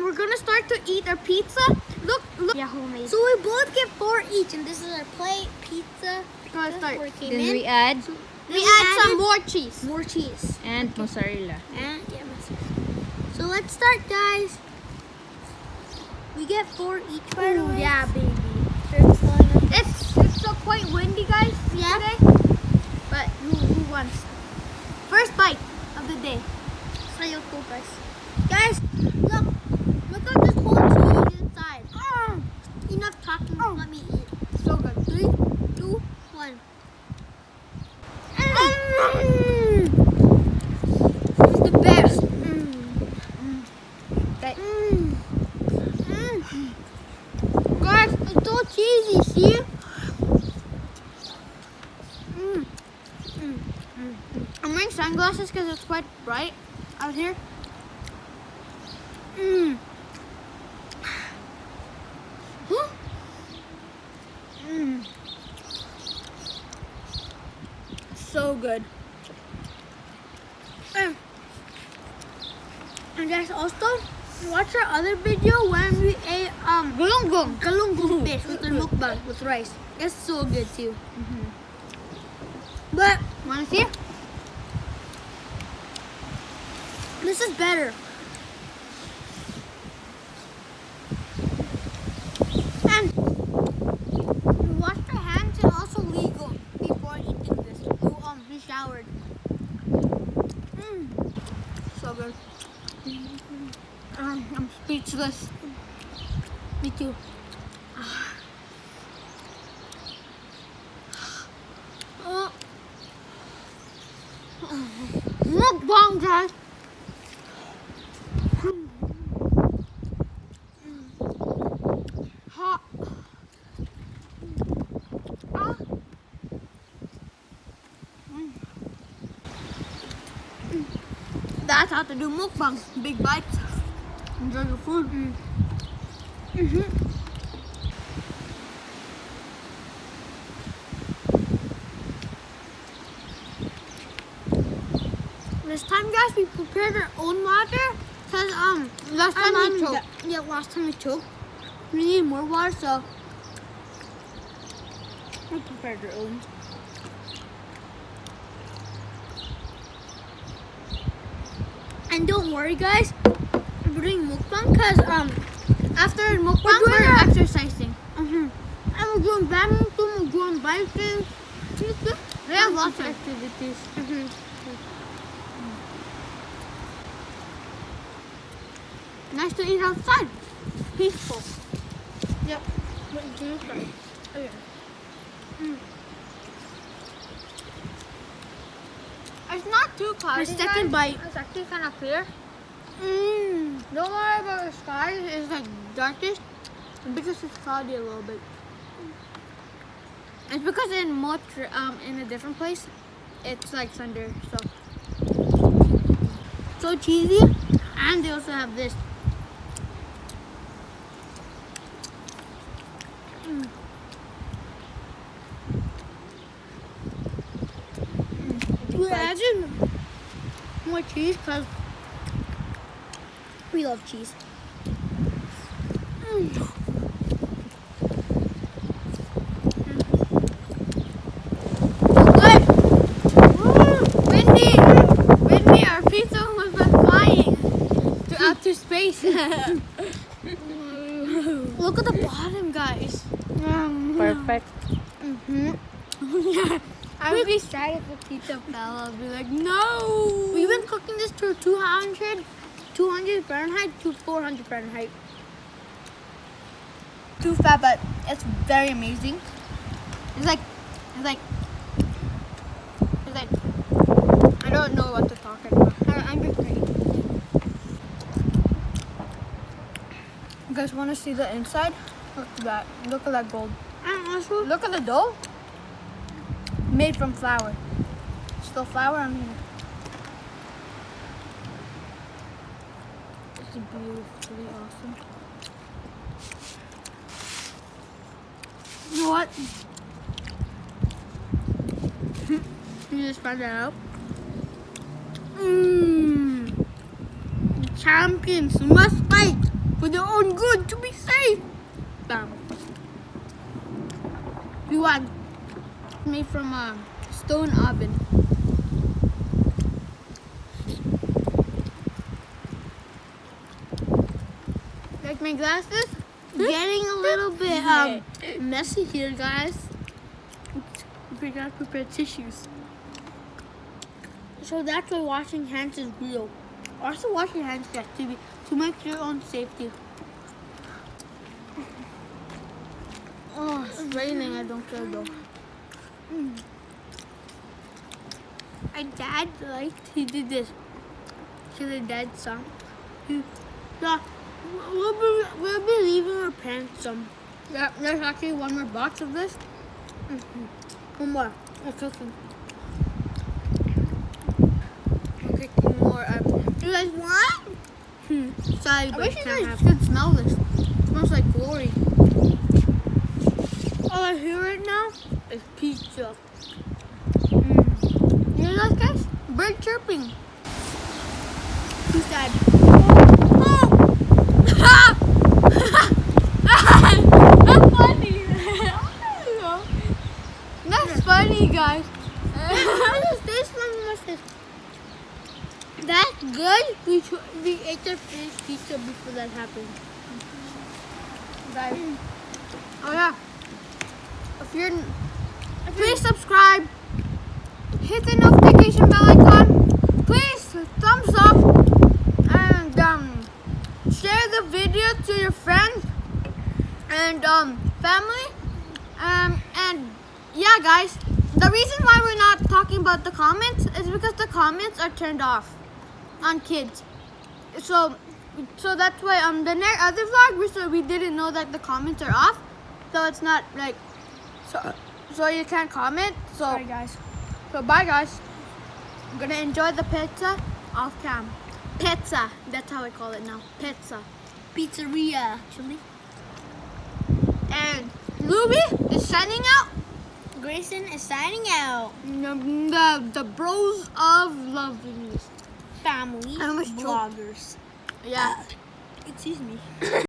we're gonna start to eat our pizza. Look. Yeah, homemade. So we both get 4 each, and this is our plate pizza. Then we add We add some more cheese. more cheese and mozzarella. And yeah, so let's start, guys. We get 4 each, by the way. Yeah, baby. It's so quite windy, guys. Yeah. Today. But who wants? First bite of the day. Sayo po, guys. Guys, look at this whole cheese inside. Enough talking. Let me eat. So good. 3, 2, 1. It's the best. Guys, it's so cheesy. See? I'm wearing sunglasses because it's quite bright out here. So good. And guys, also watch our other video when we ate galunggong fish with the mukbang with rice. It's so good too. But wanna see? This is better. And we washed our hands and also legal before eating this. We showered. So good. I'm speechless. Me too. Mukbang, guys. Hot. That's how to do mukbang. Big bites. Enjoy your food. This time, guys, we prepared our own water because last time we choked. Yeah, last time we choked. We need more water, so we prepared our own. And don't worry, guys, we're doing mukbang because after mukbang we're exercising. And we're doing badminton, we're doing biking. We have lots of activities. Nice to eat outside. Peaceful. Yep. Okay. It's not too cloudy. My second bite. It's actually kind of clear. Don't worry about the sky. It's like darkish because it's cloudy a little bit. It's because in a different place, it's like thunder. So cheesy, and they also have this. We added more cheese because we love cheese. Good. Windy, our pizza has been flying to outer space. Look at the bottom, guys. Perfect. Yeah. I would be sad if the pizza fell. I'd be like, no. We've been cooking this to 200 Fahrenheit to 400 Fahrenheit. Too fat, but it's very amazing. It's like, I don't know what to talk about. I'm great. You guys want to see the inside? Look at that. Look at that gold. Look at the dough. Made from flour. Still flour on here. It's beautifully awesome. You know what? You just spread that out. Champions must fight. made from a stone oven. Like my glasses, getting a little bit messy here, guys. We gotta prepare tissues. So that's why washing hands is real. Also, wash your hands, guys, to make your own safety. Oh, it's raining. I don't care though. My dad he did this. To the dad song. Yeah, we'll be leaving our parents some. Yeah, there's actually one more box of this. One more. We're cooking. We're cooking more. You guys want? Sorry, but I wish you guys could smell this. It smells like glory. All I hear right now is pizza. You hear that, guys? Bird chirping. Too sad. Oh! That's funny. That's funny, guys. What is this one? What's this? That's good. We ate our first pizza before that happened. Guys. Oh yeah. Please subscribe. Hit the notification bell icon. Please thumbs up and share the video to your friends and family. And yeah, guys. The reason why we're not talking about the comments is because the comments are turned off on kids. So that's why the other vlog we didn't know that the comments are off. So it's not like so you can't comment. So Sorry, guys. So bye, guys. I'm gonna enjoy the pizza off cam. Pizza. That's how I call it now. Pizza. Pizzeria, actually. And Louie is signing out. Grayson is signing out. The bros of loveliness. Family I almost choked. vloggers. Yeah. Excuse me.